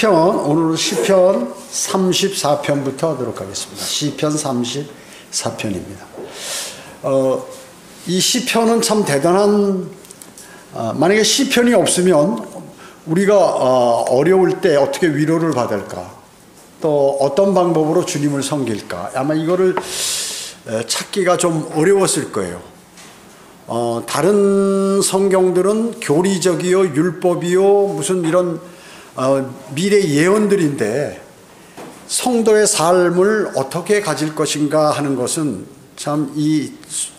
시편, 오늘은 시편 34편부터 하도록 하겠습니다. 시편 34편입니다. 이 시편은 참 대단한, 만약에 시편이 없으면 우리가 어려울 때 어떻게 위로를 받을까, 또 어떤 방법으로 주님을 섬길까, 아마 이거를 찾기가 좀 어려웠을 거예요. 다른 성경들은 교리적이요, 율법이요, 무슨 이런 미래 예언들인데 성도의 삶을 어떻게 가질 것인가 하는 것은 참 이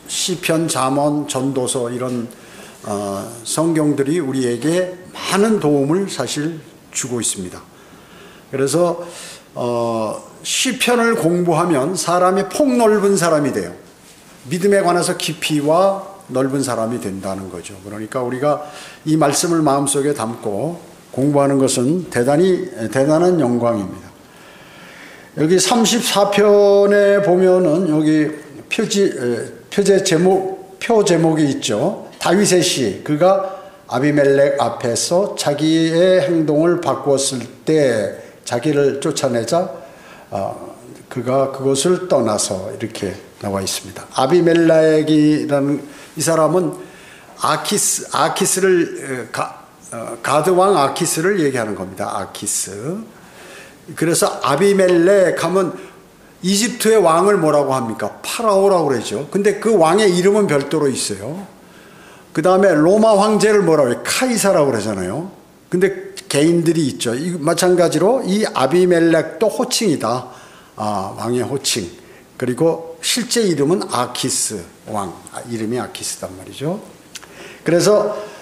시편, 잠언, 전도서 이런 성경들이 우리에게 많은 도움을 사실 주고 있습니다. 그래서 시편을 공부하면 사람이 폭넓은 사람이 돼요. 믿음에 관해서 깊이와 넓은 사람이 된다는 거죠. 그러니까 우리가 이 말씀을 마음속에 담고 공부하는 것은 대단한 영광입니다. 여기 34편에 보면은 여기 표 제목이 있죠. 다윗의 시, 그가 아비멜렉 앞에서 자기의 행동을 바꾸었을 때 자기를 쫓아내자 그가 그것을 떠나서 이렇게 나와 있습니다. 아비멜렉이라는 이 사람은 아키스를 가드 왕 아키스를 얘기하는 겁니다. 아키스. 그래서 아비멜렉 하면 이집트의 왕을 뭐라고 합니까? 파라오라고 그러죠. 근데 그 왕의 이름은 별도로 있어요. 그 다음에 로마 황제를 뭐라고 해요? 카이사라고 그러잖아요. 근데 개인들이 있죠. 마찬가지로 이 아비멜렉도 호칭이다. 왕의 호칭. 그리고 실제 이름은 아키스 왕. 이름이 아키스단 말이죠. 그래서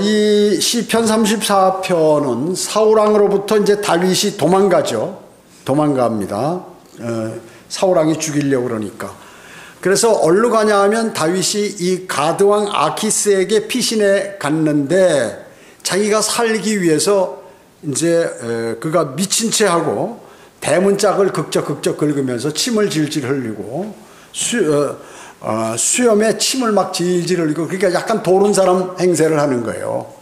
이 시편 34편은 사울왕으로부터 이제 다윗이 도망갑니다. 사울왕이 죽이려고 그러니까. 그래서 어디로 가냐 하면 다윗이 이 가드왕 아키스에게 피신해 갔는데 자기가 살기 위해서 이제 그가 미친 채 하고 대문짝을 극적 긁으면서 침을 질질 흘리고 수염에 침을 막 질질 흘리고, 그러니까 약간 도른 사람 행세를 하는 거예요.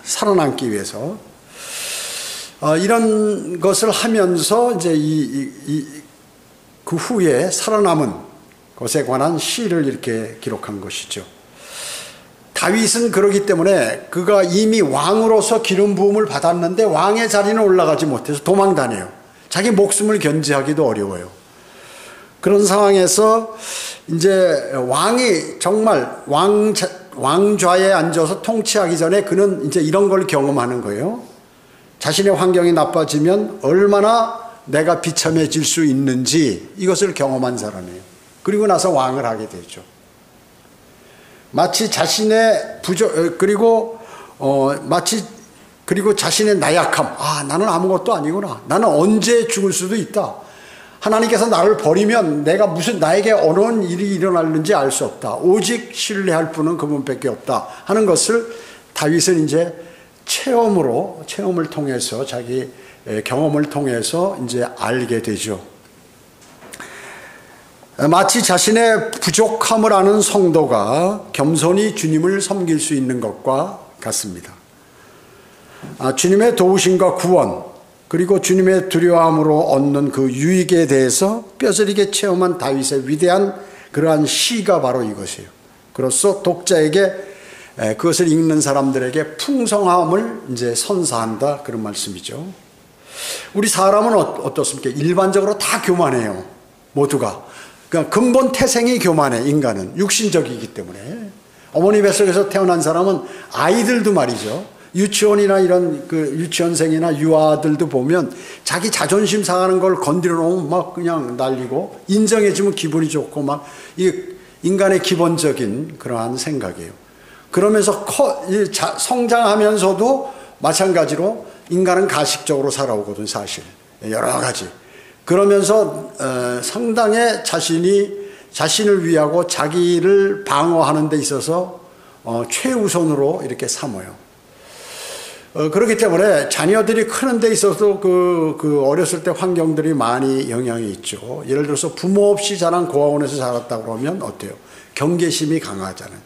살아남기 위해서. 이런 것을 하면서 이제 그 후에 살아남은 것에 관한 시를 이렇게 기록한 것이죠. 다윗은 그러기 때문에 그가 이미 왕으로서 기름 부음을 받았는데 왕의 자리는 올라가지 못해서 도망 다녀요. 자기 목숨을 견제하기도 어려워요. 그런 상황에서 이제 왕이 정말 왕좌에 앉아서 통치하기 전에 그는 이제 이런 걸 경험하는 거예요. 자신의 환경이 나빠지면 얼마나 내가 비참해질 수 있는지 이것을 경험한 사람이에요. 그리고 나서 왕을 하게 되죠. 마치 자신의 그리고 자신의 나약함. 나는 아무것도 아니구나. 나는 언제 죽을 수도 있다. 하나님께서 나를 버리면 내가 나에게 어느 일이 일어날는지 알 수 없다. 오직 신뢰할 분은 그분밖에 없다 하는 것을 다윗은 이제 체험을 통해서, 자기 경험을 통해서 이제 알게 되죠. 마치 자신의 부족함을 아는 성도가 겸손히 주님을 섬길 수 있는 것과 같습니다. 주님의 도우심과 구원, 그리고 주님의 두려움으로 얻는 그 유익에 대해서 뼈저리게 체험한 다윗의 위대한 그러한 시가 바로 이것이에요. 그로써 독자에게, 그것을 읽는 사람들에게 풍성함을 이제 선사한다, 그런 말씀이죠. 우리 사람은 어떻습니까? 일반적으로 다 교만해요. 모두가. 그러니까 근본 태생이 교만해. 인간은 육신적이기 때문에. 어머니 뱃속에서 태어난 사람은, 아이들도 말이죠, 유치원이나 이런 유치원생이나 유아들도 보면 자기 자존심 상하는 걸 건드려 놓으면 막 그냥 날리고, 인정해주면 기분이 좋고, 막 이 인간의 기본적인 그러한 생각이에요. 그러면서 성장하면서도 마찬가지로 인간은 가식적으로 살아오거든, 사실. 여러 가지. 그러면서 상당히 자신을 위하고 자기를 방어하는 데 있어서 최우선으로 이렇게 삼아요. 그렇기 때문에 자녀들이 크는 데 있어서 그 어렸을 때 환경들이 많이 영향이 있죠. 예를 들어서 부모 없이 자란 고아원에서 자랐다 그러면 어때요? 경계심이 강하잖아요.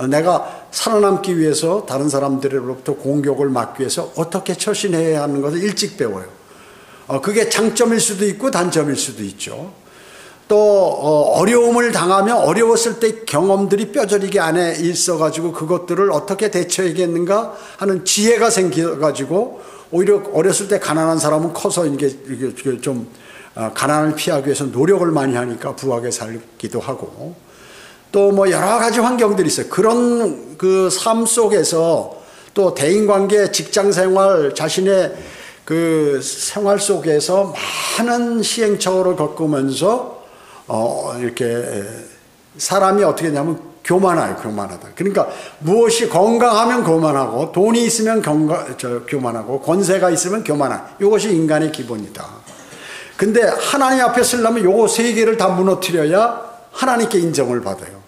내가 살아남기 위해서 다른 사람들로부터 공격을 막기 위해서 어떻게 처신해야 하는 것을 일찍 배워요. 그게 장점일 수도 있고 단점일 수도 있죠. 또 어려움을 당하면 어려웠을 때 경험들이 뼈저리게 안에 있어가지고 그것들을 어떻게 대처해야겠는가 하는 지혜가 생겨가지고 오히려 어렸을 때 가난한 사람은 커서 이게 좀 가난을 피하기 위해서 노력을 많이 하니까 부하게 살기도 하고, 또 뭐 여러 가지 환경들이 있어요. 그런 그 삶 속에서 또 대인관계, 직장생활, 자신의 그 생활 속에서 많은 시행착오를 겪으면서 이렇게 사람이 어떻게 되냐면 교만해요. 교만하다. 그러니까 무엇이 건강하면 교만하고, 돈이 있으면 교만하고, 권세가 있으면 교만하고, 이것이 인간의 기본이다. 근데 하나님 앞에 서려면 요거 세 개를 다 무너뜨려야 하나님께 인정을 받아요.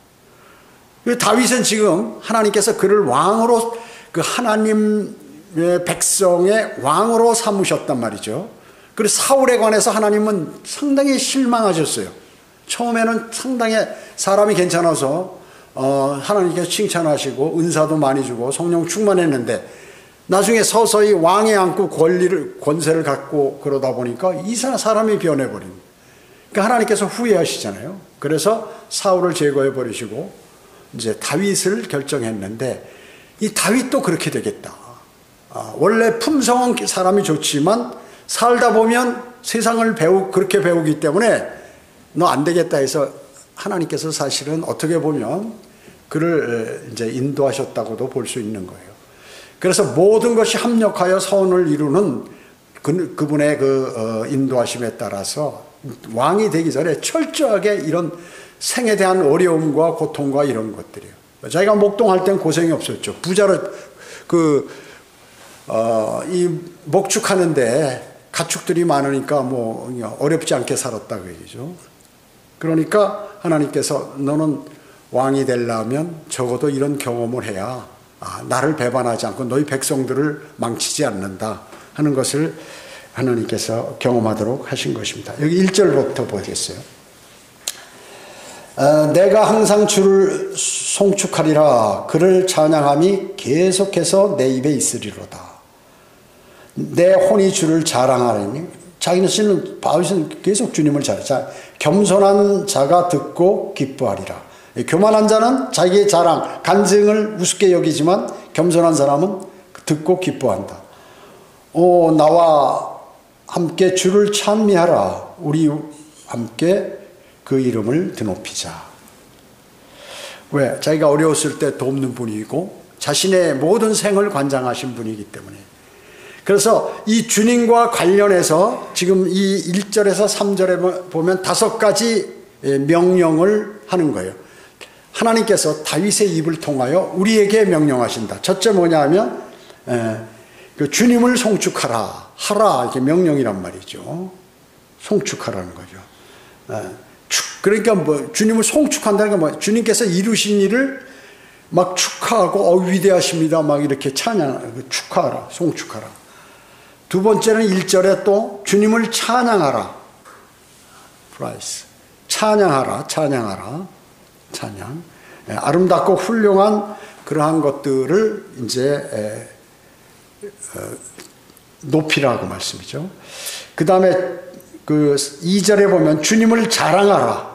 다윗은 지금 하나님께서 그를 왕으로, 그 하나님의 백성의 왕으로 삼으셨단 말이죠. 그리고 사울에 관해서 하나님은 상당히 실망하셨어요. 처음에는 상당히 사람이 괜찮아서 하나님께서 칭찬하시고 은사도 많이 주고 성령 충만했는데, 나중에 서서히 왕에 앉고 권세를 갖고 그러다 보니까 이 사람이 변해버립니다. 그러니까 하나님께서 후회하시잖아요. 그래서 사울을 제거해 버리시고 이제 다윗을 결정했는데, 이 다윗도 그렇게 되겠다. 원래 품성은 사람이 좋지만 살다 보면 세상을 그렇게 배우기 때문에 너 안 되겠다 해서 하나님께서 사실은 어떻게 보면 그를 이제 인도하셨다고도 볼 수 있는 거예요. 그래서 모든 것이 합력하여 선을 이루는 그분의 그 인도하심에 따라서 왕이 되기 전에 철저하게 이런 생에 대한 어려움과 고통과 이런 것들이에요. 자기가 목동할 땐 고생이 없었죠. 부자로 이 목축하는데 가축들이 많으니까 뭐 어렵지 않게 살았다 그 얘기죠. 그러니까 하나님께서 너는 왕이 되려면 적어도 이런 경험을 해야 나를 배반하지 않고 너희 백성들을 망치지 않는다 하는 것을 하나님께서 경험하도록 하신 것입니다. 여기 1절부터 보겠어요. 내가 항상 주를 송축하리라. 그를 찬양함이 계속해서 내 입에 있으리로다. 내 혼이 주를 자랑하리니, 자기는 바울은 계속 주님을 자랑해. 겸손한 자가 듣고 기뻐하리라. 교만한 자는 자기의 자랑, 간증을 우습게 여기지만 겸손한 사람은 듣고 기뻐한다. 나와 함께 주를 찬미하라. 우리 함께 그 이름을 드높이자. 왜? 자기가 어려웠을 때 돕는 분이고 자신의 모든 생을 관장하신 분이기 때문에. 그래서 이 주님과 관련해서 지금 이 1절에서 3절에 보면 5가지 명령을 하는 거예요. 하나님께서 다윗의 입을 통하여 우리에게 명령하신다. 첫째 뭐냐 하면 그 주님을 송축하라. 하라. 이게 명령이란 말이죠. 송축하라는 거죠. 그러니까 뭐 주님을 송축한다는 게 뭐 주님께서 이루신 일을 막 축하하고 위대하십니다. 막 이렇게 찬양, 축하하라. 송축하라. 두 번째는 1절에 또 주님을 찬양하라. 프라이스. 찬양하라. 찬양하라. 찬양. 아름답고 훌륭한 그러한 것들을 이제 높이라고 말씀이죠. 그 다음에 그 2절에 보면 주님을 자랑하라.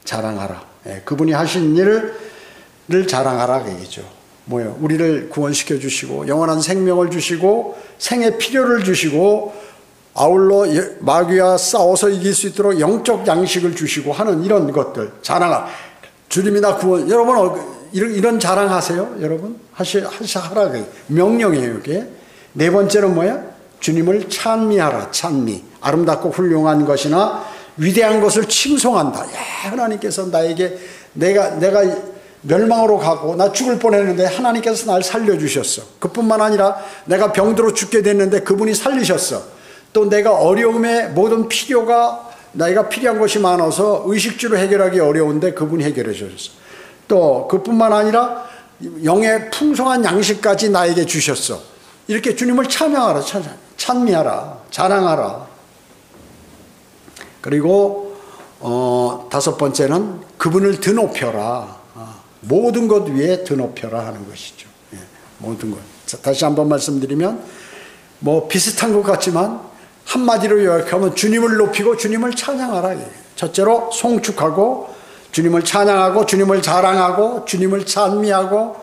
자랑하라. 그분이 하신 일을 자랑하라 그 얘기죠. 뭐예요? 우리를 구원시켜 주시고 영원한 생명을 주시고 생의 필요를 주시고 아울러 마귀와 싸워서 이길 수 있도록 영적 양식을 주시고 하는 이런 것들 자랑하. 주님이 나 구원. 여러분 이런 자랑하세요? 여러분 하라 그 명령이에요. 이게. 네 번째는 뭐야? 주님을 찬미하라. 찬미. 아름답고 훌륭한 것이나 위대한 것을 칭송한다. 야, 하나님께서 나에게 내가 멸망으로 가고 나 죽을 뻔했는데 하나님께서 날 살려주셨어. 그뿐만 아니라 내가 병들어 죽게 됐는데 그분이 살리셨어. 또 내가 어려움에 모든 필요가 내가 필요한 것이 많아서 의식주로 해결하기 어려운데 그분이 해결해 주셨어. 또 그뿐만 아니라 영의 풍성한 양식까지 나에게 주셨어. 이렇게 주님을 찬양하라. 찬미하라. 자랑하라. 그리고 5번째는 그분을 드높여라. 모든 것 위에 드높여라 하는 것이죠. 예, 모든 것. 자, 다시 한번 말씀드리면 뭐 비슷한 것 같지만 한마디로 요약하면 주님을 높이고 주님을 찬양하라. 첫째로 송축하고 주님을 찬양하고 주님을 자랑하고 주님을 찬미하고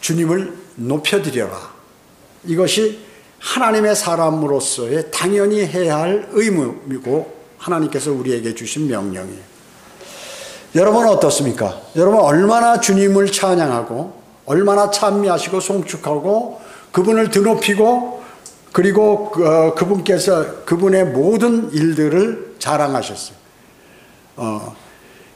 주님을 높여드려라. 이것이 하나님의 사람으로서의 당연히 해야 할 의무이고 하나님께서 우리에게 주신 명령이에요. 여러분은 어떻습니까? 여러분 얼마나 주님을 찬양하고 얼마나 찬미하시고 송축하고 그분을 드높이고 그리고 그분께서 그분의 모든 일들을 자랑하셨어요.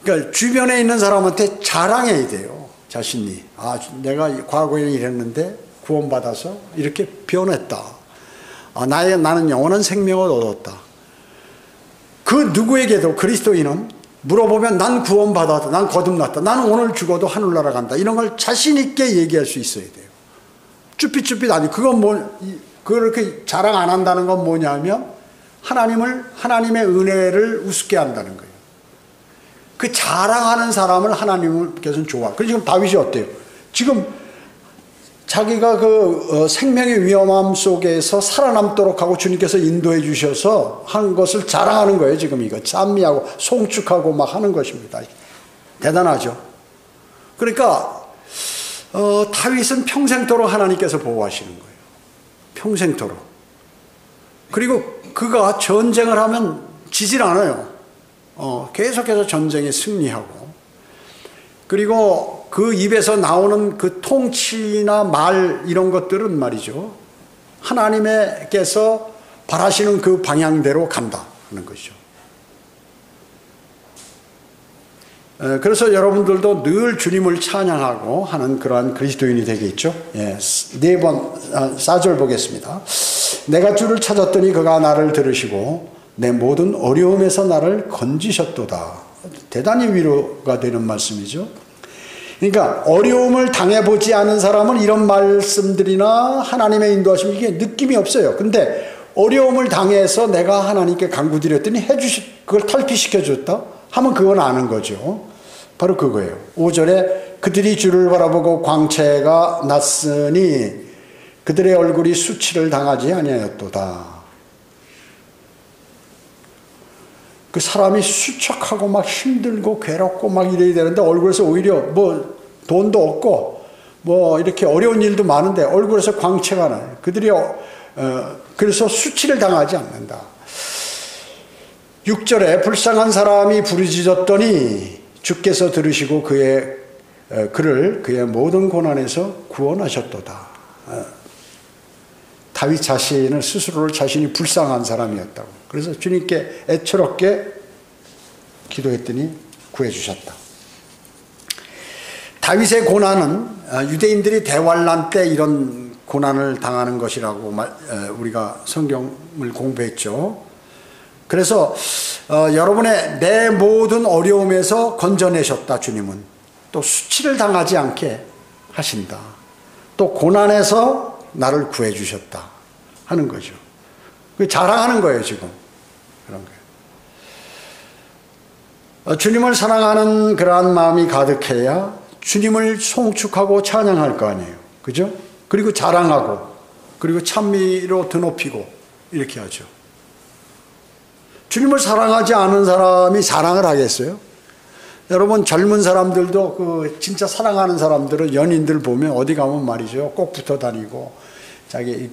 그러니까 주변에 있는 사람한테 자랑해야 돼요. 자신이. 아, 내가 과거에 이랬는데 구원받아서 이렇게 변했다. 아, 나는 영원한 생명을 얻었다. 그 누구에게도 그리스도인은 물어보면 난 구원받았다. 난 거듭났다. 나는 오늘 죽어도 하늘나라 간다. 이런 걸 자신 있게 얘기할 수 있어야 돼요. 쭈삣쭈삣 아니 그건 그렇게 자랑 안 한다는 건 뭐냐면 하나님의 은혜를 우습게 한다는 거예요. 그 자랑하는 사람을 하나님께서는 좋아해요. 그래서 지금 다윗이 어때요? 지금 자기가 생명의 위험함 속에서 살아남도록 하고 주님께서 인도해 주셔서 한 것을 자랑하는 거예요. 지금 이거 찬미하고 송축하고 막 하는 것입니다. 대단하죠. 그러니까 다윗은 평생토록 하나님께서 보호하시는 거예요. 평생토록. 그리고 그가 전쟁을 하면 지질 않아요. 계속해서 전쟁에 승리하고. 그리고 그 입에서 나오는 그 통치나 말 이런 것들은 말이죠. 하나님께서 바라시는 그 방향대로 간다 하는 것이죠. 그래서 여러분들도 늘 주님을 찬양하고 하는 그러한 그리스도인이 되겠죠. 예, 4절 보겠습니다. 내가 주를 찾았더니 그가 나를 들으시고 내 모든 어려움에서 나를 건지셨도다. 대단히 위로가 되는 말씀이죠. 그러니까 어려움을 당해보지 않은 사람은 이런 말씀들이나 하나님의 인도하심 이게 느낌이 없어요. 근데 어려움을 당해서 내가 하나님께 간구드렸더니 그걸 탈피시켜줬다 하면 그건 아는 거죠. 바로 그거예요. 5절에 그들이 주를 바라보고 광채가 났으니 그들의 얼굴이 수치를 당하지 아니하였도다. 그 사람이 수척하고 막 힘들고 괴롭고 막 이래야 되는데 얼굴에서 오히려 뭐 돈도 없고 뭐 이렇게 어려운 일도 많은데 얼굴에서 광채가 나요. 그들이 그래서 수치를 당하지 않는다. 6절에 불쌍한 사람이 부르짖었더니 주께서 들으시고 그를 그의 모든 고난에서 구원하셨도다. 다윗 스스로를 자신이 불쌍한 사람이었다고. 그래서 주님께 애처롭게 기도했더니 구해주셨다. 다윗의 고난은 유대인들이 대환란 때 이런 고난을 당하는 것이라고 우리가 성경을 공부했죠. 그래서 여러분의 내 모든 어려움에서 건져내셨다. 주님은 또 수치를 당하지 않게 하신다. 또 고난에서 나를 구해주셨다 하는 거죠. 자랑하는 거예요. 지금 그런 거예요. 주님을 사랑하는 그러한 마음이 가득해야 주님을 송축하고 찬양할 거 아니에요. 그죠? 그리고 자랑하고 그리고 찬미로 드높이고 이렇게 하죠. 주님을 사랑하지 않은 사람이 자랑을 하겠어요? 여러분 젊은 사람들도 진짜 사랑하는 사람들은 연인들 보면 어디 가면 말이죠. 꼭 붙어 다니고 자기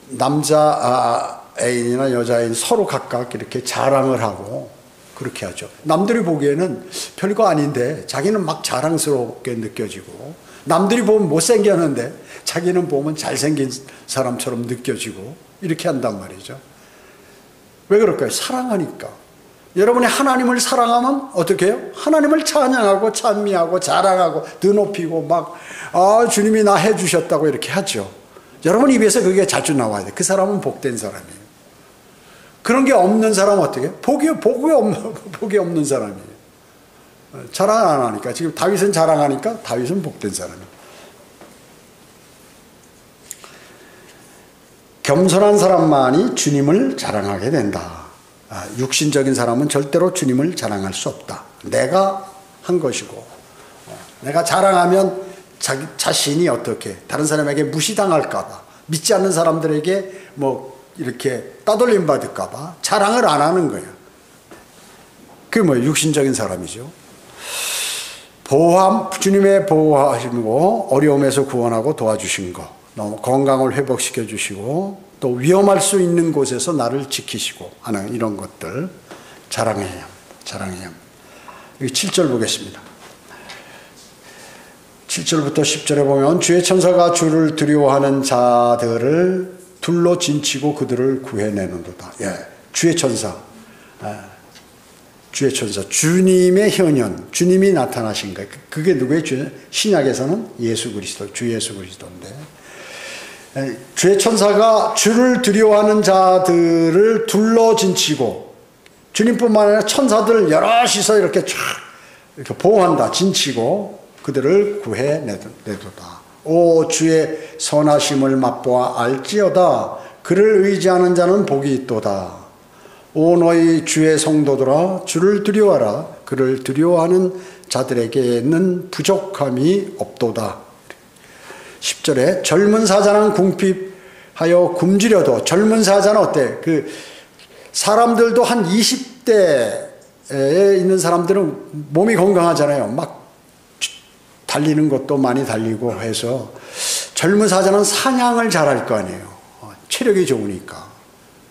남자 애인이나 여자애인 서로 각각 이렇게 자랑을 하고 그렇게 하죠. 남들이 보기에는 별거 아닌데 자기는 막 자랑스럽게 느껴지고 남들이 보면 못생겼는데 자기는 보면 잘생긴 사람처럼 느껴지고 이렇게 한단 말이죠. 왜 그럴까요? 사랑하니까. 여러분이 하나님을 사랑하면 어떻게 해요? 하나님을 찬양하고 찬미하고 자랑하고 드높이고 막 주님이 나 해주셨다고 이렇게 하죠. 여러분 입에서 그게 자주 나와야 돼. 그 사람은 복된 사람이에요. 그런 게 없는 사람은 어떻게 해요? 복이 없는 사람이에요. 자랑 안 하니까. 지금 다윗은 자랑하니까 다윗은 복된 사람이에요. 겸손한 사람만이 주님을 자랑하게 된다. 육신적인 사람은 절대로 주님을 자랑할 수 없다. 내가 한 것이고, 내가 자랑하면 자신이 어떻게 다른 사람에게 무시당할까봐, 믿지 않는 사람들에게 뭐 이렇게 따돌림 받을까봐 자랑을 안 하는 거예요. 그게 뭐예요? 육신적인 사람이죠. 주님의 보호하심이고 어려움에서 구원하고 도와주신 거, 너무 건강을 회복시켜 주시고 또 위험할 수 있는 곳에서 나를 지키시고 하는 이런 것들 자랑해요. 여기 7절 보겠습니다. 7절부터 10절에 보면 주의 천사가 주를 두려워하는 자들을 둘로 진치고 그들을 구해내는도다. 주의 천사. 주의 천사, 주님의 현현, 주님이 나타나신 거예요. 그게 누구예요? 신약에서는 예수 그리스도, 주 예수 그리스도인데, 주의 천사가 주를 두려워하는 자들을 둘러 진치고, 주님뿐만 아니라 천사들 여럿이서 이렇게 쫙 이렇게 보호한다, 진치고 그들을 구해내도다. 오 주의 선하심을 맛보아 알지어다. 그를 의지하는 자는 복이 있도다. 오 너희 주의 성도들아 주를 두려워하라. 그를 두려워하는 자들에게는 부족함이 없도다. 10절에 젊은 사자는 궁핍하여 굶주려도, 젊은 사자는 어때? 사람들도 한 20대에 있는 사람들은 몸이 건강하잖아요. 막 달리는 것도 많이 달리고 해서 젊은 사자는 사냥을 잘할 거 아니에요. 체력이 좋으니까.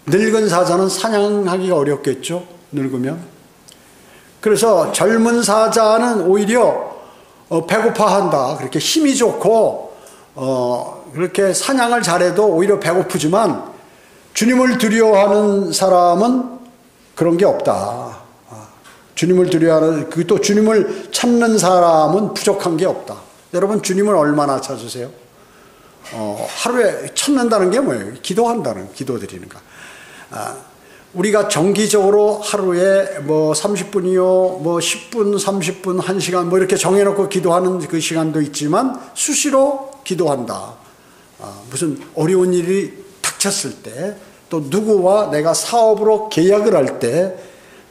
늙은 사자는 사냥하기가 어렵겠죠? 늙으면. 그래서 젊은 사자는 오히려 배고파한다. 그렇게 힘이 좋고 그렇게 사냥을 잘해도 오히려 배고프지만 주님을 두려워하는 사람은 그런 게 없다. 주님을 두려워하는, 또 주님을 찾는 사람은 부족한 게 없다. 여러분 주님을 얼마나 찾으세요? 하루에 찾는다는 게 뭐예요? 기도드리는 거. 우리가 정기적으로 하루에 뭐 30분이요, 뭐 10분, 30분, 1시간 뭐 이렇게 정해놓고 기도하는 그 시간도 있지만 수시로 기도한다. 무슨 어려운 일이 닥쳤을 때, 또 누구와 내가 사업으로 계약을 할 때,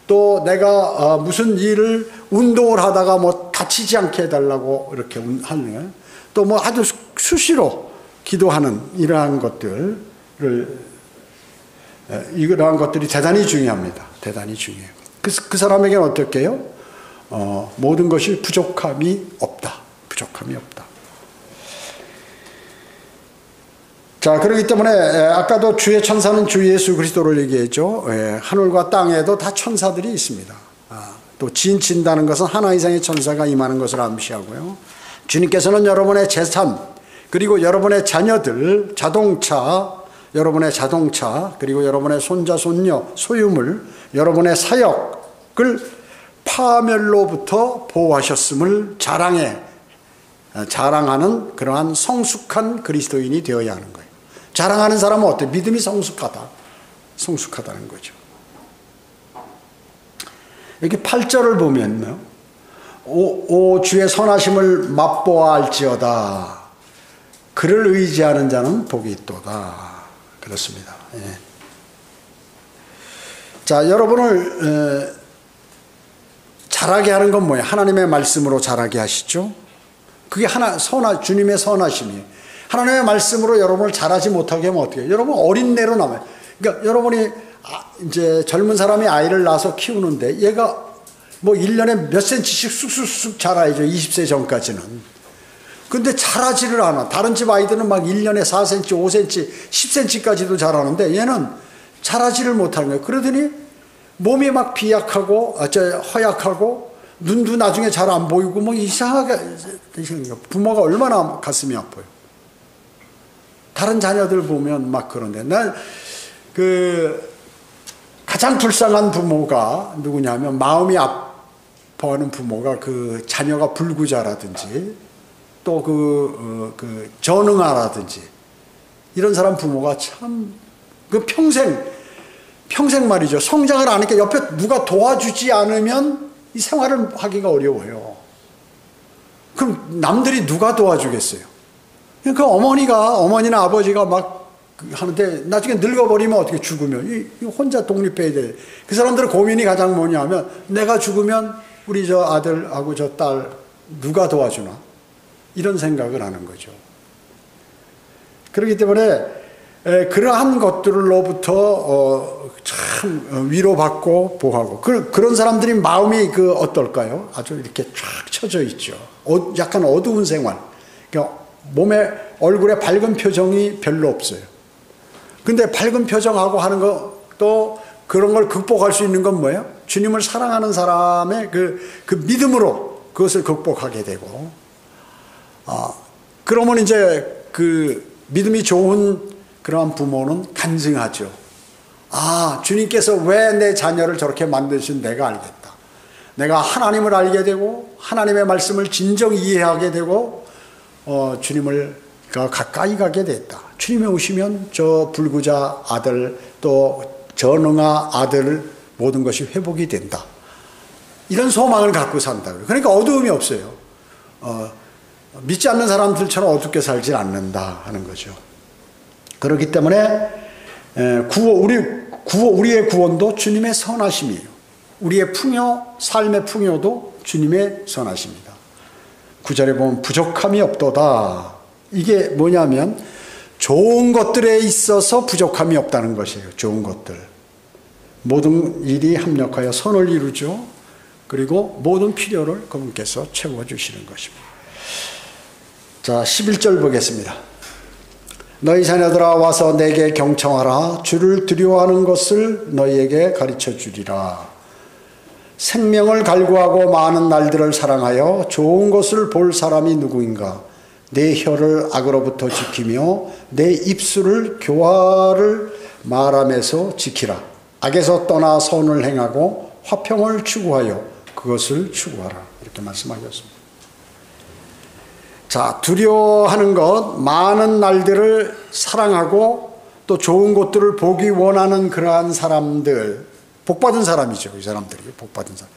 또 내가 무슨 일을 운동을 하다가 뭐 다치지 않게 해달라고 이렇게 하는 거예요. 또 뭐 아주 수시로 기도하는 이러한 것들이 대단히 중요합니다. 대단히 중요해요. 그 사람에게는 어떻게 해요? 모든 것이 부족함이 없다. 자, 그렇기 때문에 아까도 주의 천사는 주 예수 그리스도를 얘기했죠. 하늘과 땅에도 다 천사들이 있습니다. 또 진친다는 것은 하나 이상의 천사가 임하는 것을 암시하고요. 주님께서는 여러분의 재산, 그리고 여러분의 자녀들, 여러분의 자동차, 그리고 여러분의 손자, 손녀, 소유물, 여러분의 사역을 파멸로부터 보호하셨음을 자랑하는 그러한 성숙한 그리스도인이 되어야 하는 거예요. 자랑하는 사람은 어때? 믿음이 성숙하다는 거죠. 여기 8절을 보면요. 오 주의 선하심을 맛보아 알지어다. 그를 의지하는 자는 복이 있도다. 그렇습니다. 자, 여러분을 자라게 하는 건 뭐예요? 하나님의 말씀으로 자라게 하시죠. 그게 주님의 선하심이에요. 하나님의 말씀으로 여러분을 자라지 못하게 하면 어떻게 해요? 여러분 어린애로 남아요. 그러니까 여러분이 이제 젊은 사람이 아이를 낳아서 키우는데 얘가 뭐 1년에 몇 센치씩 쑥쑥쑥 자라야죠. 20세 전까지는. 근데 자라지를 않아. 다른 집 아이들은 막 1년에 4cm, 5cm, 10cm까지도 자라는데 얘는 자라지를 못하는 거예요. 그러더니 몸이 막 비약하고, 허약하고, 눈도 나중에 잘 안 보이고, 뭐 이상하게, 부모가 얼마나 가슴이 아파요. 다른 자녀들 보면 막 그런데, 가장 불쌍한 부모가 누구냐면, 마음이 아파하는 부모가 자녀가 불구자라든지, 또 전응아라든지, 이런 사람 부모가 참, 평생 말이죠. 성장을 안 하니까 옆에 누가 도와주지 않으면 이 생활을 하기가 어려워요. 그럼 남들이 누가 도와주겠어요? 그러니까 어머니나 아버지가 막 하는데 나중에 늙어버리면 어떻게 죽으면 혼자 독립해야 돼. 그 사람들의 고민이 가장 뭐냐 하면 내가 죽으면 우리 저 아들하고 저 딸 누가 도와주나? 이런 생각을 하는 거죠. 그렇기 때문에 그러한 것들로부터 참 위로받고 보호하고 그런 사람들이 마음이 어떨까요? 아주 이렇게 쫙 쳐져 있죠. 약간 어두운 생활. 그러니까 몸에 얼굴에 밝은 표정이 별로 없어요. 근데 밝은 표정하고 하는 것도 그런 걸 극복할 수 있는 건 뭐예요? 주님을 사랑하는 사람의 그 믿음으로 그것을 극복하게 되고, 그러면 이제 그 믿음이 좋은 그러한 부모는 간증하죠. 주님께서 왜 내 자녀를 저렇게 만드신 내가 알겠다. 내가 하나님을 알게 되고 하나님의 말씀을 진정 이해하게 되고 주님을 가까이 가게 됐다. 주님이 오시면 저 불구자 아들 또 전응아 아들 모든 것이 회복이 된다. 이런 소망을 갖고 산다. 그러니까 어두움이 없어요. 믿지 않는 사람들처럼 어둡게 살지 않는다 하는 거죠. 그렇기 때문에 우리의 구원도 주님의 선하심이에요. 우리의 삶의 풍요도 주님의 선하심입니다. 9절에 보면 부족함이 없도다. 이게 뭐냐면 좋은 것들에 있어서 부족함이 없다는 것이에요. 좋은 것들. 모든 일이 합력하여 선을 이루죠. 그리고 모든 필요를 그분께서 채워주시는 것입니다. 자, 11절 보겠습니다. 너희 자녀들아 와서 내게 경청하라. 주를 두려워하는 것을 너희에게 가르쳐 주리라. 생명을 갈구하고 많은 날들을 사랑하여 좋은 것을 볼 사람이 누구인가? 내 혀를 악으로부터 지키며 내 입술을 교화를 말하면서 지키라. 악에서 떠나 선을 행하고 화평을 추구하여 그것을 추구하라. 이렇게 말씀하셨습니다. 자, 두려워하는 것, 많은 날들을 사랑하고 또 좋은 것들을 보기 원하는 그러한 사람들, 복받은 사람이죠. 이 사람들이 복받은 사람.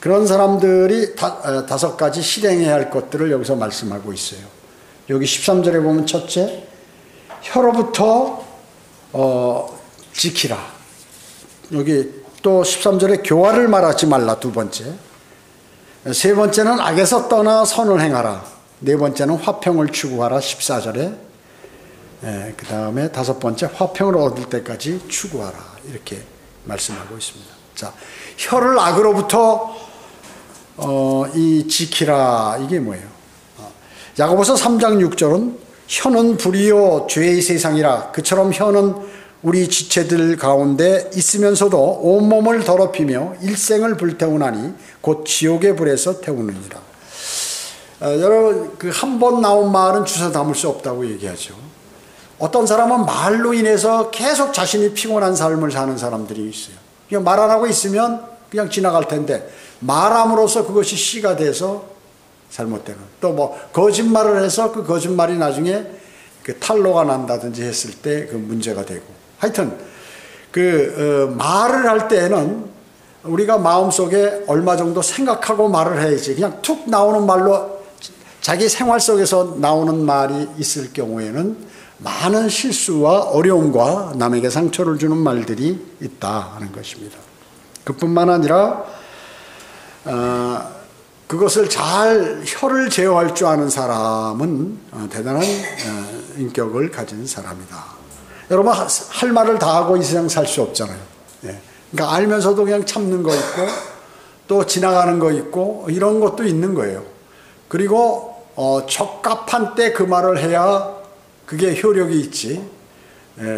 그런 사람들이 5가지 실행해야 할 것들을 여기서 말씀하고 있어요. 여기 13절에 보면 첫째, 혀로부터 지키라. 여기 또 13절에 교화를 말하지 말라. 2번째. 3번째는 악에서 떠나 선을 행하라. 4번째는 화평을 추구하라. 14절에. 그 다음에 5번째, 화평을 얻을 때까지 추구하라. 이렇게 말씀하고 있습니다. 자, 혀를 악으로부터 지키라. 이게 뭐예요? 야고보서 3장 6절은 혀는 불이요 죄의 세상이라. 그처럼 혀는 우리 지체들 가운데 있으면서도 온몸을 더럽히며 일생을 불태우나니 곧 지옥의 불에서 태우느니라. 여러분, 한 번 나온 말은 주워 담을 수 없다고 얘기하죠. 어떤 사람은 말로 인해서 계속 자신이 피곤한 삶을 사는 사람들이 있어요. 그냥 말 안 하고 있으면 그냥 지나갈 텐데 말함으로써 그것이 씨가 돼서 잘못되는, 또 거짓말을 해서 그 거짓말이 나중에 탈로가 난다든지 했을 때 그 문제가 되고, 하여튼 말을 할 때에는 우리가 마음속에 얼마 정도 생각하고 말을 해야지, 그냥 툭 나오는 말로 자기 생활 속에서 나오는 말이 있을 경우에는 많은 실수와 어려움과 남에게 상처를 주는 말들이 있다 하는 것입니다. 그뿐만 아니라 그것을 잘 혀를 제어할 줄 아는 사람은 대단한 인격을 가진 사람이다. 여러분, 할 말을 다 하고 이 세상 살 수 없잖아요. 그러니까 알면서도 그냥 참는 거 있고 또 지나가는 거 있고 이런 것도 있는 거예요. 그리고 적합한 때 그 말을 해야 그게 효력이 있지.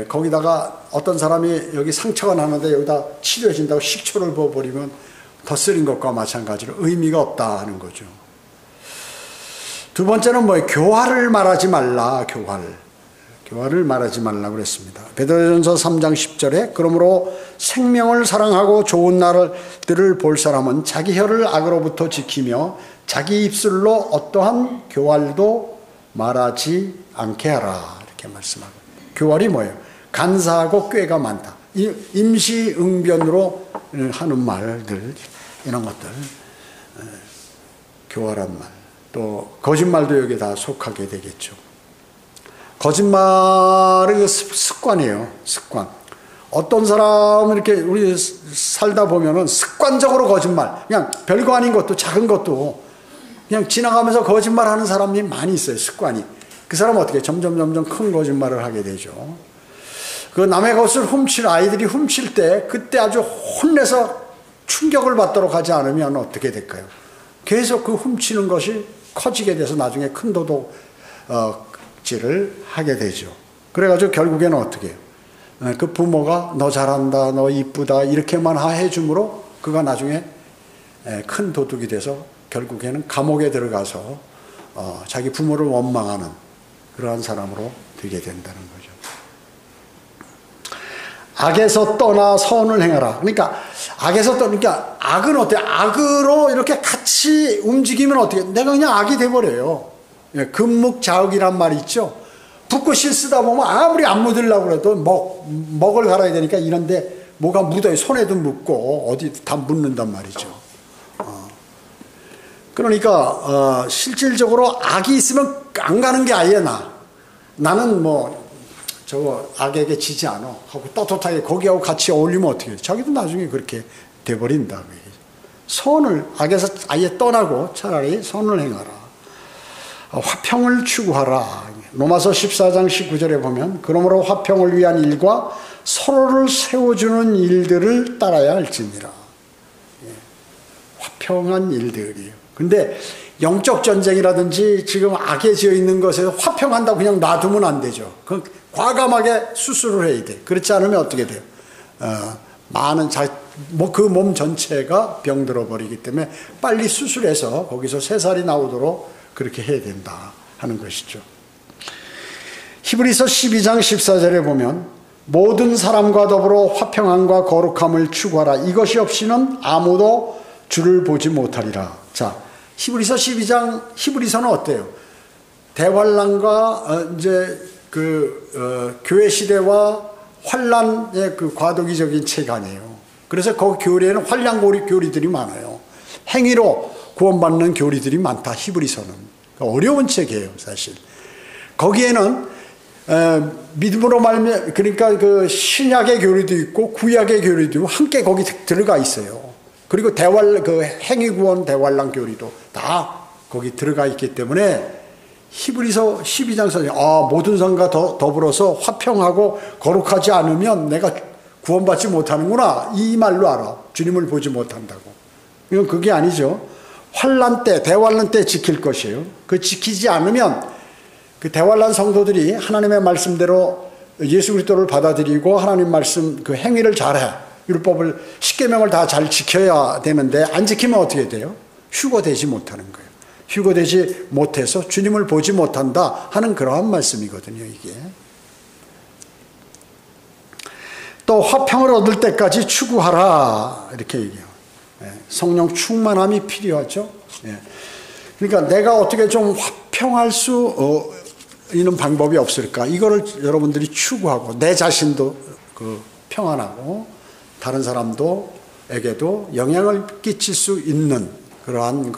거기다가 어떤 사람이 여기 상처가 나는데 여기다 치료해준다고 식초를 부어버리면 더 쓰린 것과 마찬가지로 의미가 없다 하는 거죠. 2번째는 뭐예요? 교화를 말하지 말라. 교화를 말하지 말라고 그랬습니다. 베드로전서 3장 10절에 그러므로 생명을 사랑하고 좋은 날들을 볼 사람은 자기 혀를 악으로부터 지키며 자기 입술로 어떠한 교활도 말하지 않게 하라. 이렇게 말씀하고, 교활이 뭐예요? 간사하고 꾀가 많다. 임시응변으로 하는 말들, 이런 것들, 교활한 말, 또 거짓말도 여기에 다 속하게 되겠죠. 거짓말은 습관이에요. 습관. 어떤 사람은 이렇게 우리 살다 보면은 습관적으로 거짓말, 그냥 별거 아닌 것도 작은 것도 그냥 지나가면서 거짓말하는 사람이 많이 있어요. 습관이. 그 사람은 어떻게 점점 큰 거짓말을 하게 되죠. 그 남의 것을 아이들이 훔칠 때 그때 아주 혼내서 충격을 받도록 하지 않으면 어떻게 될까요? 계속 그 훔치는 것이 커지게 돼서 나중에 큰 도둑질을 하게 되죠. 그래가지고 결국에는 어떻게 해요? 그 부모가 너 잘한다, 너 이쁘다 이렇게만 해줌으로 그가 나중에 큰 도둑이 돼서 결국에는 감옥에 들어가서 자기 부모를 원망하는 그러한 사람으로 되게 된다는 거죠. 악에서 떠나 선을 행하라. 그러니까 그러니까 악은 어때요? 악으로 이렇게 같이 움직이면 어떻게? 내가 그냥 악이 돼버려요. 금묵자흑이란 말이 있죠. 붓꽃을 쓰다 보면 아무리 안 묻으려고 해도 먹을 갈아야 되니까 이런데 뭐가 묻어요. 손에도 묻고 어디 다 묻는단 말이죠. 그러니까 실질적으로 악이 있으면 안 가는 게 아예 나는 저거 악에게 지지 않아 하고 떳떳하게 거기하고 같이 어울리면 어떻게 해요? 자기도 나중에 그렇게 돼버린다. 선을 악에서 아예 떠나고 차라리 선을 행하라. 화평을 추구하라. 로마서 14장 19절에 보면 그러므로 화평을 위한 일과 서로를 세워주는 일들을 따라야 할지니라. 화평한 일들이에요. 근데 영적 전쟁이라든지 지금 악에 지어 있는 것에서 화평한다고 그냥 놔두면 안 되죠. 과감하게 수술을 해야 돼. 그렇지 않으면 어떻게 돼요? 많은 그 몸 전체가 병들어 버리기 때문에 빨리 수술해서 거기서 새살이 나오도록 그렇게 해야 된다 하는 것이죠. 히브리서 12장 14절에 보면 모든 사람과 더불어 화평함과 거룩함을 추구하라. 이것이 없이는 아무도 주를 보지 못하리라. 자, 히브리서 12장 히브리서는 어때요? 대환란과 이제 교회 시대와 환란의 그 과도기적인 책 아니에요. 그래서 그 교리에는 환란 교리들이 많아요. 행위로 구원받는 교리들이 많다. 히브리서는 어려운 책이에요, 사실. 거기에는 믿음으로 말미암아 그러니까 그 신약의 교리도 있고 구약의 교리도 있고 함께 거기 들어가 있어요. 그리고 행위 구원 대환란 교리도 다 거기 들어가 있기 때문에 히브리서 12장에서 모든 사람과 더불어서 화평하고 거룩하지 않으면 내가 구원받지 못하는구나 이 말로 알아. 주님을 보지 못한다고. 이건 그게 아니죠. 대환란 때 지킬 것이에요. 그 지키지 않으면 그 대환란 성도들이 하나님의 말씀대로 예수 그리스도를 받아들이고 하나님 말씀 그 행위를 잘해. 율법을 십계명을 다 잘 지켜야 되는데 안 지키면 어떻게 돼요? 휴거되지 못하는 거예요. 휴거되지 못해서 주님을 보지 못한다 하는 그러한 말씀이거든요. 이게 또 화평을 얻을 때까지 추구하라 이렇게 얘기해요. 성령 충만함이 필요하죠. 그러니까 내가 어떻게 좀 화평할 수 있는 방법이 없을까? 이거를 여러분들이 추구하고 내 자신도 평안하고 다른 사람도에게도 영향을 끼칠 수 있는 그러한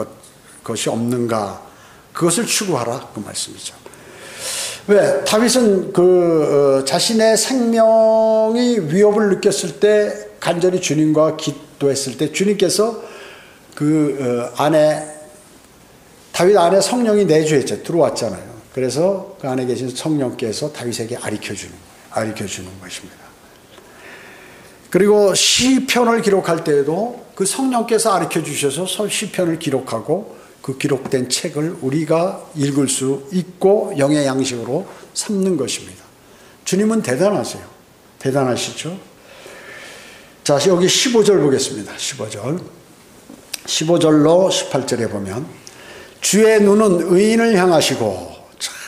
것이 없는가? 그것을 추구하라 그 말씀이죠. 왜? 다윗은 자신의 생명이 위협을 느꼈을 때 간절히 주님과 기도했을 때 주님께서 다윗 안에 성령이 내주했죠. 들어왔잖아요. 그래서 그 안에 계신 성령께서 다윗에게 가르쳐 주는 것입니다. 그리고 시편을 기록할 때에도 그 성령께서 가르쳐 주셔서 시편을 기록하고 그 기록된 책을 우리가 읽을 수 있고 영의 양식으로 삼는 것입니다. 주님은 대단하세요. 대단하시죠? 자, 여기 15절 보겠습니다. 15절로 18절에 보면 주의 눈은 의인을 향하시고,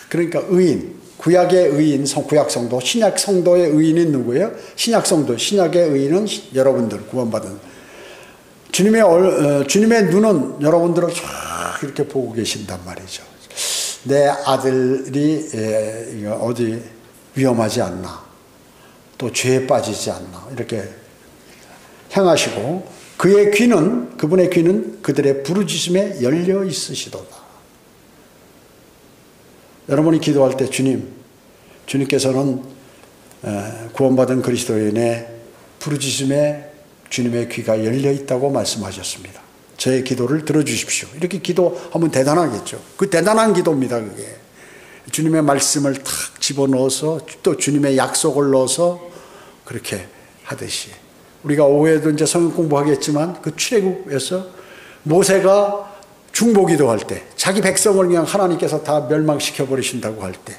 그러니까 의인, 구약의 의인, 구약 성도, 신약 성도의 의인은 누구예요? 신약 성도, 신약의 의인은 여러분들 구원받은 주님의 눈은 여러분들을 쫙 이렇게 보고 계신단 말이죠. 내 아들이 어디 위험하지 않나, 또 죄에 빠지지 않나 이렇게 향하시고 그분의 귀는 그들의 부르짖음에 열려 있으시도다. 여러분이 기도할 때 주님께서는 구원받은 그리스도인의 부르짖음에 주님의 귀가 열려 있다고 말씀하셨습니다. 저의 기도를 들어주십시오. 이렇게 기도하면 대단하겠죠. 그 대단한 기도입니다. 그게 주님의 말씀을 탁 집어넣어서 또 주님의 약속을 넣어서 그렇게 하듯이, 우리가 오후에도 이제 성경 공부하겠지만 그 출애굽에서 모세가 중보기도 할 때, 자기 백성을 그냥 하나님께서 다 멸망시켜 버리신다고 할 때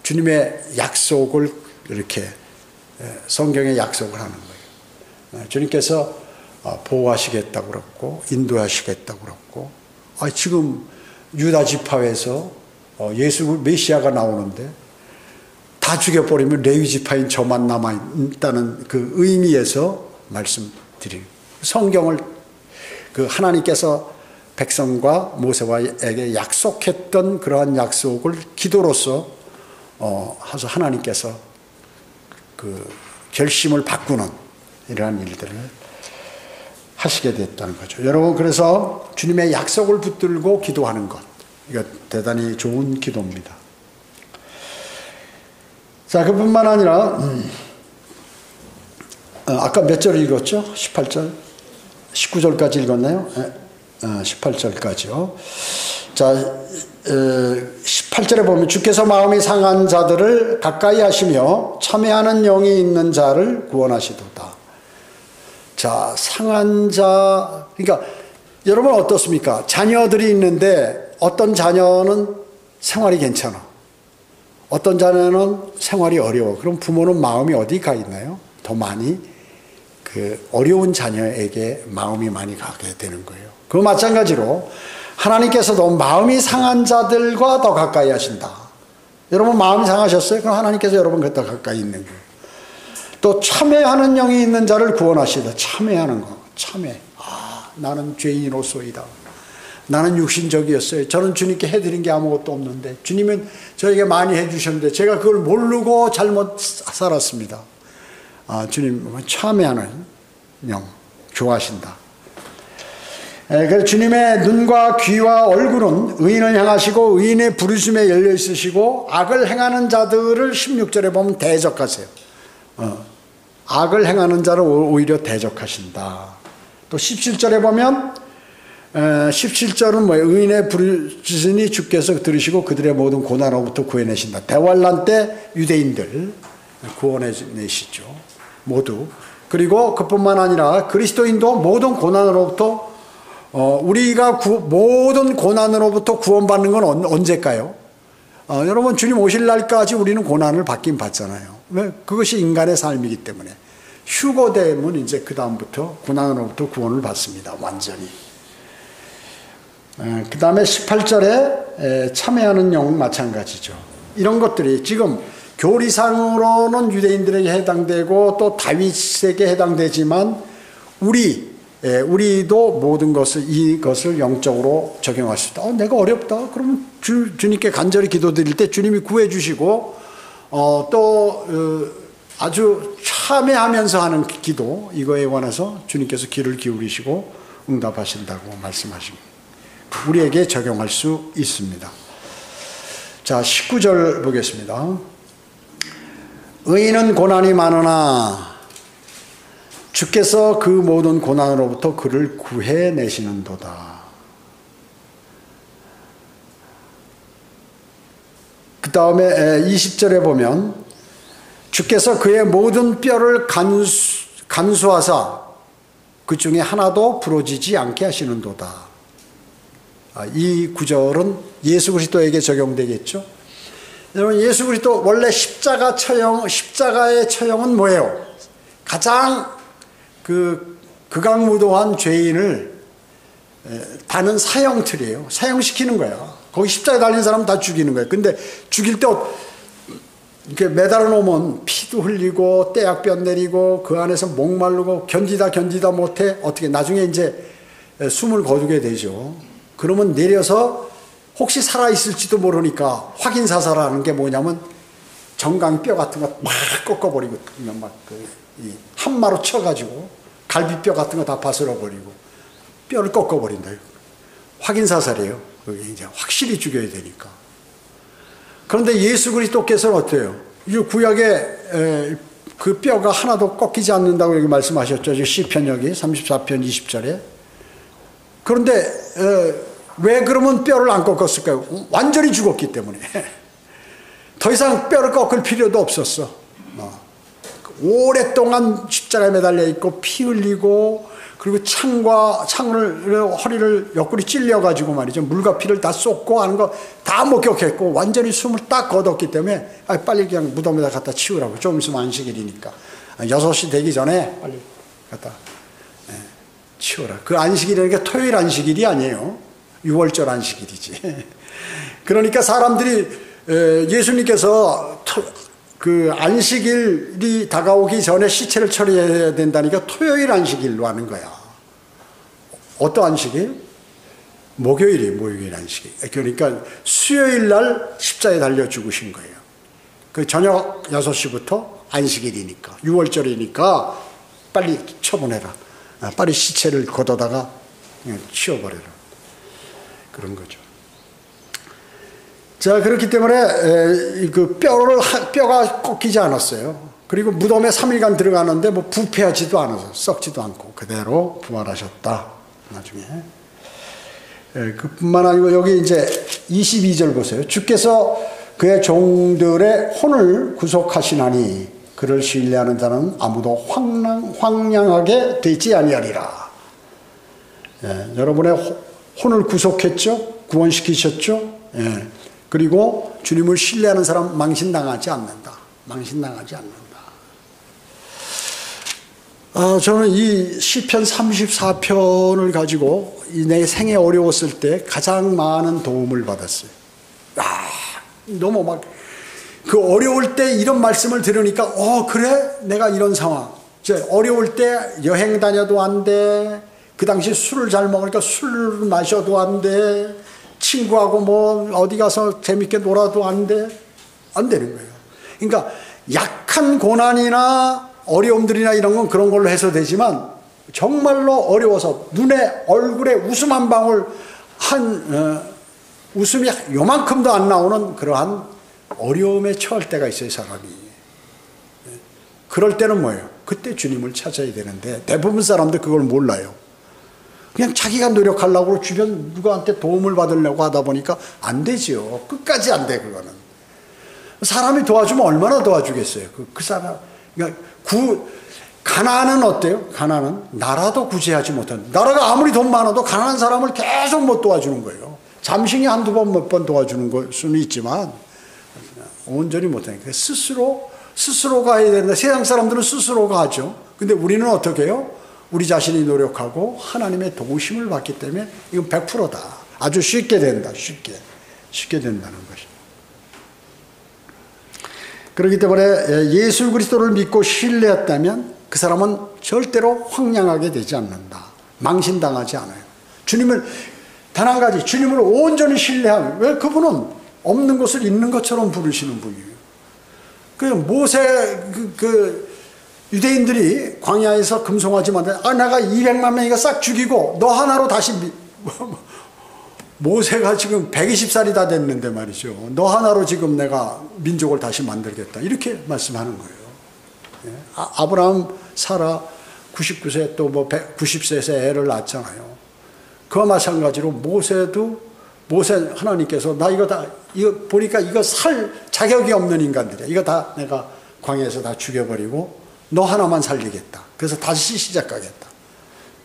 주님의 약속을 이렇게 성경에 약속을 하는 거예요. 주님께서 보호하시겠다고 그랬고 인도하시겠다고 그랬고, 지금 유다 지파에서 예수 메시아가 나오는데 다 죽여버리면 레위 지파인 저만 남아있다는 그 의미에서 말씀드리고, 성경을 그 하나님께서 백성과 모세에게 약속했던 그러한 약속을 기도로서 하서 하나님께서 그 결심을 바꾸는 이러한 일들을 하시게 됐다는 거죠. 여러분, 그래서 주님의 약속을 붙들고 기도하는 것, 이거 대단히 좋은 기도입니다. 자, 그뿐만 아니라 아까 몇 절 읽었죠? 18절? 19절까지 읽었나요? 18절까지요. 자, 18절에 보면 주께서 마음이 상한 자들을 가까이 하시며 참회하는 영이 있는 자를 구원하시도다. 자, 상한 자, 그러니까 여러분 어떻습니까? 자녀들이 있는데 어떤 자녀는 생활이 괜찮아, 어떤 자녀는 생활이 어려워. 그럼 부모는 마음이 어디 가 있나요? 더 많이 그 어려운 자녀에게 마음이 많이 가게 되는 거예요. 그 마찬가지로 하나님께서도 마음이 상한 자들과 더 가까이 하신다. 여러분 마음이 상하셨어요? 그럼 하나님께서 여러분과 더 가까이 있는 거예요. 또 참회하는 영이 있는 자를 구원하시다. 참회하는 거, 참회. 나는 죄인으로소이다. 나는 육신적이었어요. 저는 주님께 해드린 게 아무것도 없는데 주님은 저에게 많이 해주셨는데 제가 그걸 모르고 잘못 살았습니다. 주님 참회하는 영 좋아하신다. 그래서 주님의 눈과 귀와 얼굴은 의인을 향하시고 의인의 부르심에 열려 있으시고 악을 행하는 자들을 16절에 보면 대적하세요. 악을 행하는 자를 오히려 대적하신다. 또 17절에 보면 17절은 뭐예요? 의인의 부르짖으니 주께서 들으시고 그들의 모든 고난으로부터 구해내신다. 대환란 때 유대인들 구원해내시죠. 모두. 그리고 그뿐만 아니라 그리스도인도 모든 고난으로부터 우리가 모든 고난으로부터 구원받는 건 언제일까요? 여러분 주님 오실 날까지 우리는 고난을 받긴 받잖아요. 왜? 그것이 인간의 삶이기 때문에. 휴거되면 이제 그 다음부터 고난으로부터 구원을 받습니다. 완전히. 그 다음에 18절에 참회하는 영 마찬가지죠. 이런 것들이 지금 교리상으로는 유대인들에게 해당되고 또 다윗에게 해당되지만 우리도 모든 것을 이것을 영적으로 적용할 수 있다. 내가 어렵다. 그러면 주님께 간절히 기도드릴 때 주님이 구해 주시고 또 아주 참회하면서 하는 기도, 이거에 관해서 주님께서 귀를 기울이시고 응답하신다고 말씀하십니다. 우리에게 적용할 수 있습니다. 자, 19절 보겠습니다. 의인은 고난이 많으나 주께서 그 모든 고난으로부터 그를 구해내시는도다. 그 다음에 20절에 보면 주께서 그의 모든 뼈를 간수하사 그 중에 하나도 부러지지 않게 하시는도다. 이 구절은 예수 그리스도에게 적용되겠죠. 여러분 예수 그리스도 원래 십자가의 처형은 뭐예요? 가장 극악무도한 죄인을 다는 사형틀이에요. 사형시키는 거야. 거기 십자가에 달린 사람은 다 죽이는 거예요. 근데 죽일 때 이렇게 매달아 놓으면 피도 흘리고 떼약볕 내리고 그 안에서 목마르고 견디다 못해 어떻게 나중에 이제 숨을 거두게 되죠. 그러면 내려서 혹시 살아있을지도 모르니까 확인사살하는 게 뭐냐면 정강뼈 같은 거 막 꺾어버리고 막 한마로 쳐가지고 갈비뼈 같은 거 다 바스러버리고 뼈를 꺾어버린다. 확인사살이에요. 그게 이제 확실히 죽여야 되니까. 그런데 예수 그리스도께서는 어때요? 이 구약의 그 뼈가 하나도 꺾이지 않는다고 여기 말씀하셨죠. 시편 여기 34편 20절에. 그런데 왜 그러면 뼈를 안 꺾었을까요? 완전히 죽었기 때문에. 더 이상 뼈를 꺾을 필요도 없었어. 오랫동안 십자가에 매달려 있고 피 흘리고 그리고 창을 허리를 옆구리 찔려가지고 말이죠. 물과 피를 다 쏟고 하는 거 다 목격했고 완전히 숨을 딱 거뒀기 때문에 빨리 그냥 무덤에다 갖다 치우라고. 좀 있으면 안식일이니까 6시 되기 전에 빨리 갖다 치우라. 그 안식일이라는 게 토요일 안식일이 아니에요. 6월절 안식일이지. 그러니까 사람들이 예수님께서 그 안식일이 다가오기 전에 시체를 처리해야 된다니까 토요일 안식일로 하는 거야. 어떤 안식일? 목요일 안식일. 그러니까 수요일 날 십자에 달려 죽으신 거예요. 그 저녁 6시부터 안식일이니까 6월절이니까 빨리 처분해라. 빨리 시체를 걷어다가 그냥 치워버려라. 그런 거죠. 자, 그렇기 때문에 그 뼈가 꺾이지 않았어요. 그리고 무덤에 3일간 들어가는데 뭐 부패하지도 않아서 썩지도 않고 그대로 부활하셨다. 나중에. 그뿐만 아니고 여기 이제 22절 보세요. 주께서 그의 종들의 혼을 구속하시나니 그를 신뢰하는 자는 아무도 황량하게 되지 아니하리라. 여러분의 혼을 구속했죠? 구원시키셨죠? 그리고 주님을 신뢰하는 사람 망신당하지 않는다. 망신당하지 않는다. 저는 이 시편 34편을 가지고 내 생에 어려웠을 때 가장 많은 도움을 받았어요. 너무 막 그 어려울 때 이런 말씀을 들으니까 그래? 내가 이런 상황. 어려울 때 여행 다녀도 안 돼. 그 당시 술을 잘 먹으니까 술을 마셔도 안 돼. 친구하고 뭐 어디 가서 재밌게 놀아도 안 돼. 안 되는 거예요. 그러니까 약한 고난이나 어려움들이나 이런 건 그런 걸로 해소되지만 정말로 어려워서 눈에 얼굴에 웃음 한 방울 웃음이 요만큼도 안 나오는 그러한 어려움에 처할 때가 있어요, 사람이. 그럴 때는 뭐예요? 그때 주님을 찾아야 되는데 대부분 사람들 그걸 몰라요. 그냥 자기가 노력하려고 주변 누구한테 도움을 받으려고 하다 보니까 안 되죠. 끝까지 안 돼, 그거는. 사람이 도와주면 얼마나 도와주겠어요. 그 사람. 그러니까 가난은 어때요? 가난은 나라도 구제하지 못한. 나라가 아무리 돈 많아도 가난한 사람을 계속 못 도와주는 거예요. 잠시 한두 번, 몇 번 도와주는 걸 수는 있지만 온전히 못하니까 스스로가 해야 된다. 세상 사람들은 스스로가 하죠. 근데 우리는 어떻게 해요? 우리 자신이 노력하고 하나님의 도우심을 받기 때문에 이건 100%다. 아주 쉽게 된다. 쉽게 된다는 것이죠. 그렇기 때문에 예수 그리스도를 믿고 신뢰했다면 그 사람은 절대로 황량하게 되지 않는다. 망신당하지 않아요. 주님을 단 한 가지, 주님을 온전히 신뢰하면, 왜 그분은 없는 것을 있는 것처럼 부르시는 분이에요. 그 모세 유대인들이 광야에서 금송아지 만들, 내가 200만 명이가 싹 죽이고 너 하나로 다시 모세가 지금 120살이 다 됐는데 말이죠. 너 하나로 지금 내가 민족을 다시 만들겠다. 이렇게 말씀하는 거예요. 아브라함, 사라 99세 또 뭐 90세에서 애를 낳았잖아요. 그와 마찬가지로 모세 하나님께서 나 이거 보니까 이거 살 자격이 없는 인간들이야. 이거 다 내가 광야에서 다 죽여버리고 너 하나만 살리겠다. 그래서 다시 시작하겠다.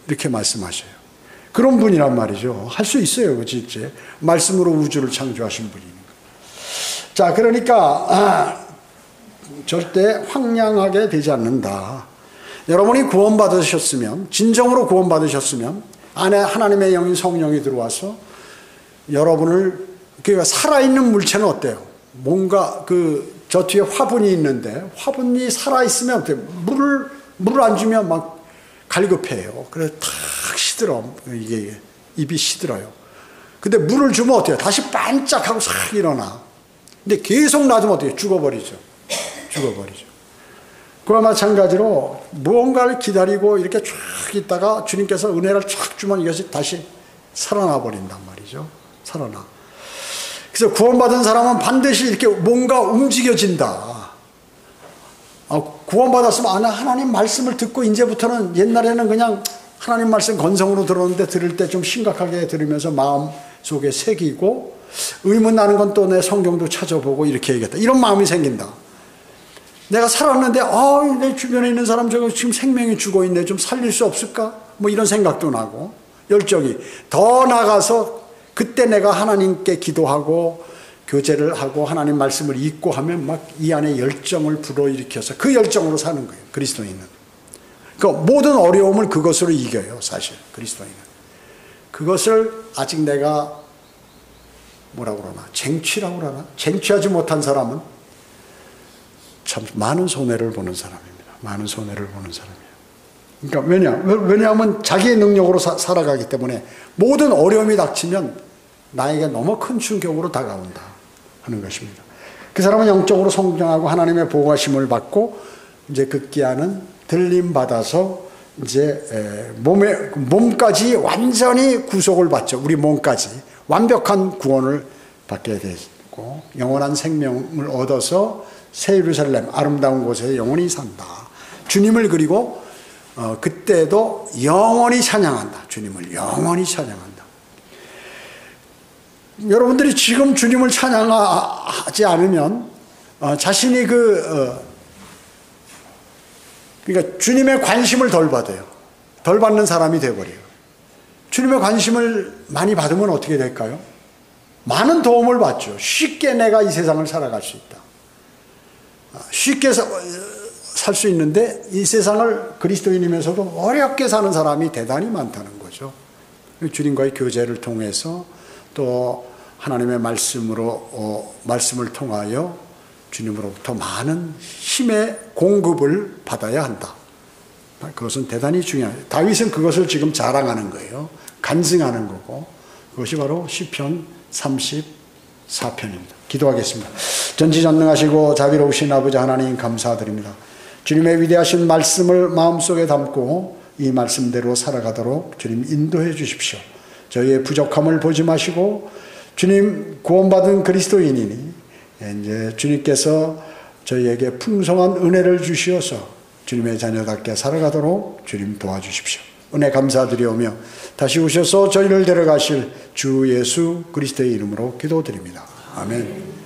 이렇게 말씀하셔요. 그런 분이란 말이죠. 할 수 있어요. 진짜 말씀으로 우주를 창조하신 분이니까. 자, 그러니까 절대 황량하게 되지 않는다. 여러분이 구원받으셨으면, 진정으로 구원받으셨으면 안에 하나님의 영인 성령이 들어와서 여러분을, 그러니까 살아있는 물체는 어때요? 뭔가 저 뒤에 화분이 있는데 화분이 살아있으면 어때요? 물을 안 주면 막 갈급해요. 그래서 탁 시들어. 이게 입이 시들어요. 근데 물을 주면 어때요? 다시 반짝하고 싹 일어나. 근데 계속 놔두면 어때요? 죽어버리죠. 그와 마찬가지로 무언가를 기다리고 이렇게 쫙 있다가 주님께서 은혜를 쫙 주면 이것이 다시 살아나 버린단 말이죠. 살아나. 그래서 구원받은 사람은 반드시 이렇게 뭔가 움직여진다. 구원받았으면 하나님 말씀을 듣고 이제부터는 옛날에는 그냥 하나님 말씀 건성으로 들었는데 들을 때 좀 심각하게 들으면서 마음 속에 새기고 의문 나는 건 또 내 성경도 찾아보고 이렇게 얘기했다. 이런 마음이 생긴다. 내가 살았는데 내 주변에 있는 사람 저거 지금 생명이 죽어있네. 좀 살릴 수 없을까? 뭐 이런 생각도 나고 열정이 더 나가서 그때 내가 하나님께 기도하고 교제를 하고 하나님 말씀을 읽고 하면 막 이 안에 열정을 불어일으켜서 그 열정으로 사는 거예요. 그리스도인은. 그러니까 모든 어려움을 그것으로 이겨요. 사실 그리스도인은. 그것을 아직 내가 뭐라고 그러나 쟁취라고 그러나 쟁취하지 못한 사람은 참 많은 손해를 보는 사람입니다. 많은 손해를 보는 사람이에요. 그러니까 왜냐하면 자기의 능력으로 살아가기 때문에 모든 어려움이 닥치면 나에게 너무 큰 충격으로 다가온다 하는 것입니다. 그 사람은 영적으로 성장하고 하나님의 보호하심을 받고 이제 극기야는 들림 받아서 이제 몸까지 완전히 구속을 받죠. 우리 몸까지 완벽한 구원을 받게 되고 영원한 생명을 얻어서 새 예루살렘 아름다운 곳에 영원히 산다. 주님을 그리고 그때도 영원히 찬양한다. 주님을 영원히 찬양한다. 여러분들이 지금 주님을 찬양하지 않으면 자신이 그러니까 주님의 관심을 덜 받아요. 덜 받는 사람이 돼버려요. 주님의 관심을 많이 받으면 어떻게 될까요? 많은 도움을 받죠. 쉽게 내가 이 세상을 살아갈 수 있다. 쉽게 살 수 있는데 이 세상을 그리스도인이면서도 어렵게 사는 사람이 대단히 많다는 거죠. 주님과의 교제를 통해서 또 하나님의 말씀을 통하여 주님으로부터 많은 힘의 공급을 받아야 한다. 그것은 대단히 중요해요. 다윗은 그것을 지금 자랑하는 거예요. 간증하는 거고 그것이 바로 시편 34편입니다. 기도하겠습니다. 전지전능하시고 자비로우신 아버지 하나님 감사드립니다. 주님의 위대하신 말씀을 마음속에 담고 이 말씀대로 살아가도록 주님 인도해 주십시오. 저희의 부족함을 보지 마시고 주님 구원받은 그리스도인이니 이제 주님께서 저희에게 풍성한 은혜를 주시어서 주님의 자녀답게 살아가도록 주님 도와주십시오. 은혜 감사드리오며 다시 오셔서 저희를 데려가실 주 예수 그리스도의 이름으로 기도드립니다. 아멘.